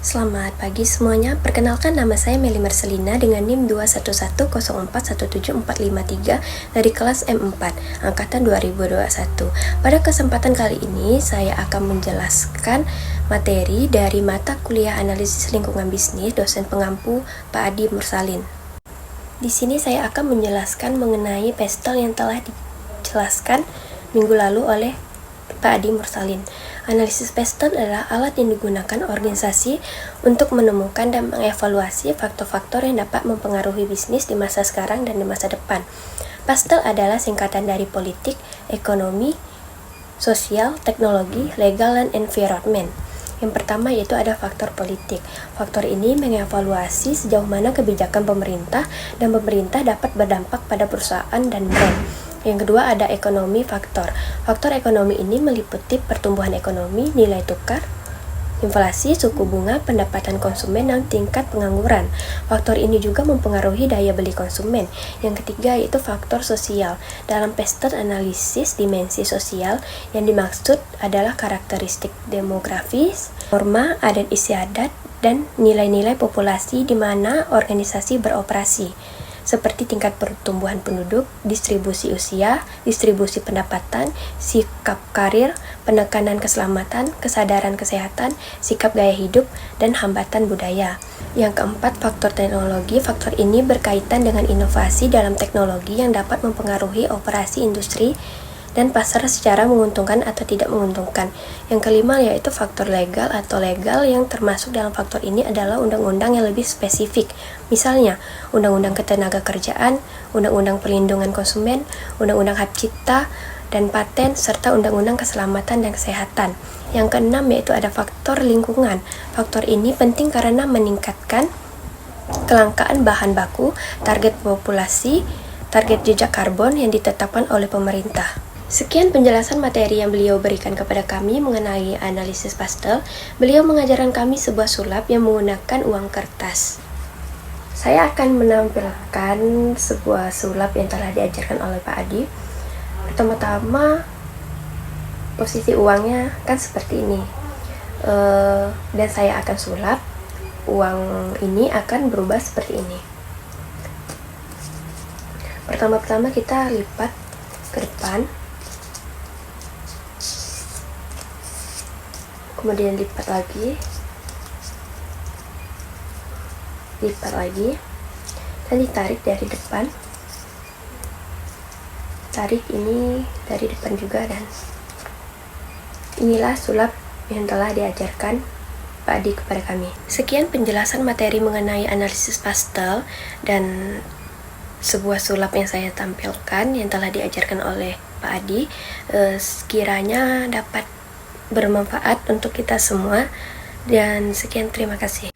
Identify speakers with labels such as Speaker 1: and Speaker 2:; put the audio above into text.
Speaker 1: Selamat pagi semuanya, perkenalkan nama saya Meli Marcelina dengan NIM 21104174553 dari kelas M4, Angkatan 2021. Pada kesempatan kali ini, saya akan menjelaskan materi dari mata kuliah analisis lingkungan bisnis dosen pengampu Pak Adi Mursalin. Di sini saya akan menjelaskan mengenai pestel yang telah dijelaskan minggu lalu oleh Pak Adi Mursalin. Analisis pestel adalah alat yang digunakan organisasi untuk menemukan dan mengevaluasi faktor-faktor yang dapat mempengaruhi bisnis di masa sekarang dan di masa depan. Pestel adalah singkatan dari politik, ekonomi, sosial, teknologi, legal, dan environment. Yang pertama yaitu ada faktor politik. Faktor ini mengevaluasi sejauh mana kebijakan pemerintah dan pemerintah dapat berdampak pada perusahaan dan brand. Yang kedua ada ekonomi faktor. Faktor ekonomi ini meliputi pertumbuhan ekonomi, nilai tukar, inflasi, suku bunga, pendapatan konsumen, dan tingkat pengangguran. Faktor ini juga mempengaruhi daya beli konsumen. Yang ketiga yaitu faktor sosial. Dalam pestel analisis dimensi sosial yang dimaksud adalah karakteristik demografis, norma, adat istiadat, dan nilai-nilai populasi di mana organisasi beroperasi, seperti tingkat pertumbuhan penduduk, distribusi usia, distribusi pendapatan, sikap karir, penekanan keselamatan, kesadaran kesehatan, sikap gaya hidup, dan hambatan budaya. Yang keempat, faktor teknologi. Faktor ini berkaitan dengan inovasi dalam teknologi yang dapat mempengaruhi operasi industri dan pasar secara menguntungkan atau tidak menguntungkan. Yang kelima yaitu faktor legal atau legal, yang termasuk dalam faktor ini adalah undang-undang yang lebih spesifik. Misalnya, Undang-Undang Ketenagakerjaan, Undang-Undang Perlindungan Konsumen, Undang-Undang Hak Cipta dan Paten, serta Undang-Undang Keselamatan dan Kesehatan. Yang keenam yaitu ada faktor lingkungan. Faktor ini penting karena meningkatkan kelangkaan bahan baku, target populasi, target jejak karbon yang ditetapkan oleh pemerintah. Sekian penjelasan materi yang beliau berikan kepada kami mengenai analisis pastel. Beliau mengajarkan kami sebuah sulap yang menggunakan uang kertas. Saya akan menampilkan sebuah sulap yang telah diajarkan oleh Pak Adi. Pertama-tama, posisi uangnya kan seperti ini. Dan saya akan sulap, uang ini akan berubah seperti ini. Pertama-tama kita lipat ke depan, kemudian lipat lagi, dan ditarik dari depan. Tarik ini dari depan juga, dan inilah sulap yang telah diajarkan Pak Adi kepada kami. Sekian penjelasan materi mengenai analisis pastel dan sebuah sulap yang saya tampilkan yang telah diajarkan oleh Pak Adi. Sekiranya dapat bermanfaat untuk kita semua, dan sekian, terima kasih.